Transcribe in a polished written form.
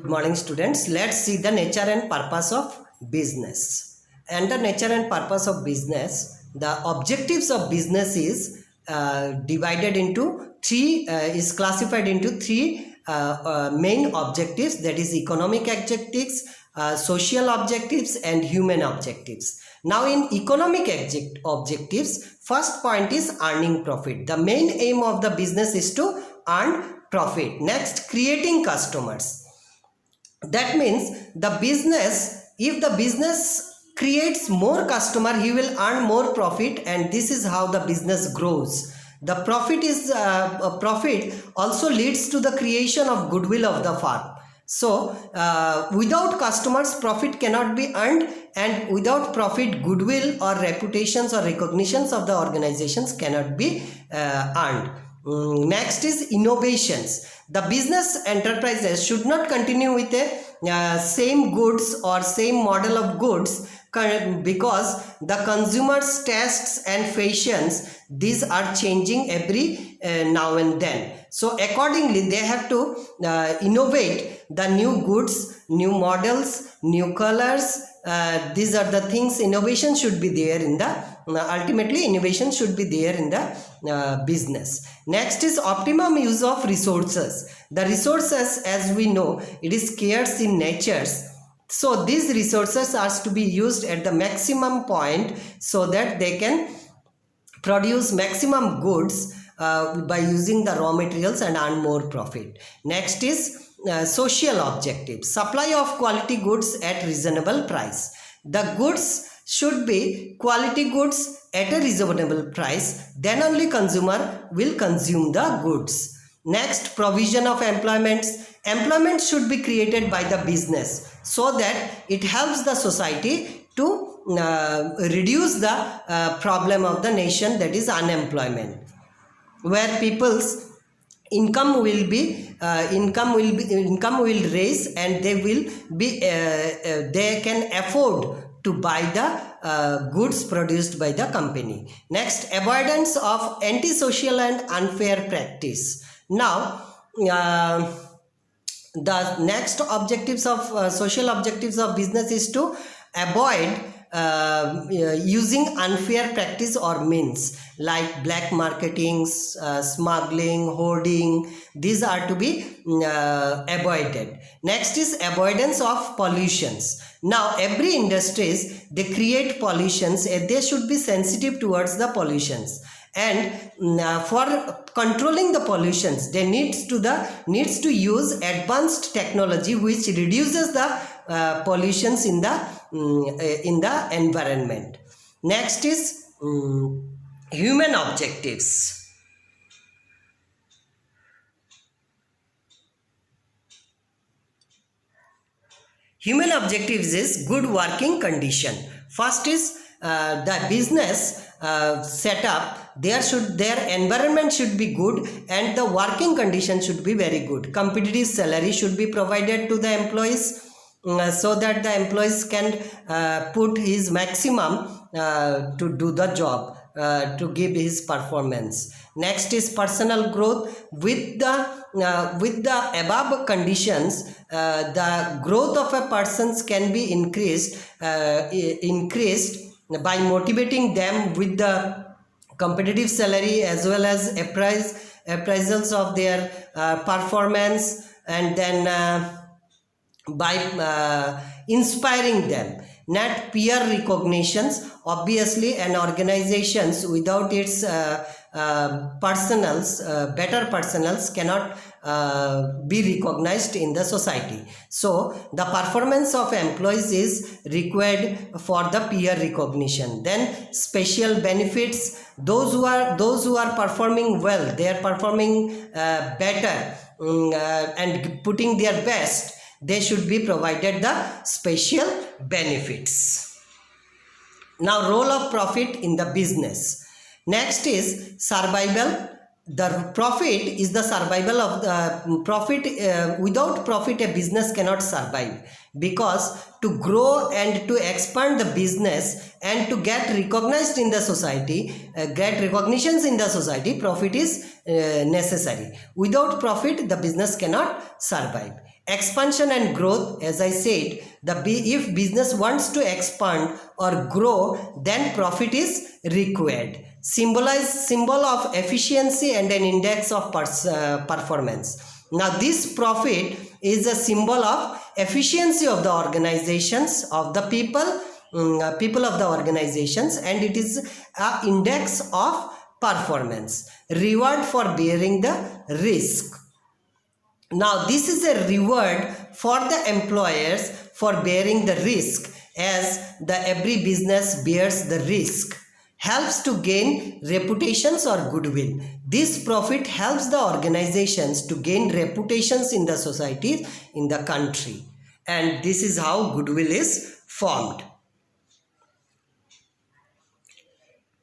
Good morning, students. Let's see the nature and purpose of business. Under nature and purpose of business, the objectives of business is divided into three, is classified into three main objectives, that is economic objectives, social objectives and human objectives. Now in economic objectives, first point is earning profit. The main aim of the business is to earn profit. Next, creating customers. That means the business, if the business creates more customer, he will earn more profit, and this is how the business grows. The profit also leads to the creation of goodwill of the firm. So without customers, profit cannot be earned, and without profit, goodwill or reputations or recognitions of the organizations cannot be earned. Next is innovations. The business enterprises should not continue with a same goods or same model of goods, because the consumers' tastes and fashions, these are changing every now and then. So accordingly, they have to innovate the new goods, new models, new colors. These are the things. Innovation should be there in the ultimately innovation should be there in the business. Next is optimum use of resources. The resources, as we know, it is scarce in nature. So these resources are to be used at the maximum point so that they can produce maximum goods by using the raw materials and earn more profit. Next is social objectives. Supply of quality goods at reasonable price. The goods should be quality goods at a reasonable price, then only consumer will consume the goods. Next, provision of employment. Employment should be created by the business so that it helps the society to reduce the problem of the nation, that is unemployment, where people's income will raise, and they will be they can afford to buy the goods produced by the company. Next, avoidance of antisocial and unfair practice. Now the next objectives of social objectives of business is to avoid using unfair practice or means like black marketing, smuggling, hoarding. These are to be avoided. Next is avoidance of pollutions. Now every industries, they create pollutions, and they should be sensitive towards the pollutions, and for controlling the pollutions, they needs to use advanced technology which reduces the pollutions in the environment. Next is human objectives. Human objectives is good working condition. First is the business setup. Their environment should be good, and the working condition should be very good. Competitive salary should be provided to the employees so that the employees can put his maximum to do the job, to give his performance. Next is personal growth. With the above conditions, the growth of a person can be increased by motivating them with the competitive salary as well as appraisals of their performance, and then by inspiring them. Not peer recognitions. Obviously, an organizations without its better personals cannot be recognized in the society. So the performance of employees is required for the peer recognition. Then special benefits. Those who are performing well, they are performing better and putting their best, they should be provided the special benefits. Now, role of profit in the business. Next is survival. The profit is the survival of the profit. Without profit, a business cannot survive, because to grow and to expand the business and to get recognized in the society, get recognitions in the society, profit is necessary. Without profit, the business cannot survive. Expansion and growth, as I said, if business wants to expand or grow, then profit is required. Symbol of efficiency and an index of performance. Now this profit is a symbol of efficiency of the organizations, of the people of the organizations, and it is an index of performance. Reward for bearing the risk. Now this is a reward for the employers for bearing the risk, as every business bears the risk. Helps to gain reputations or goodwill. This profit helps the organizations to gain reputations in the society, in the country, and this is how goodwill is formed.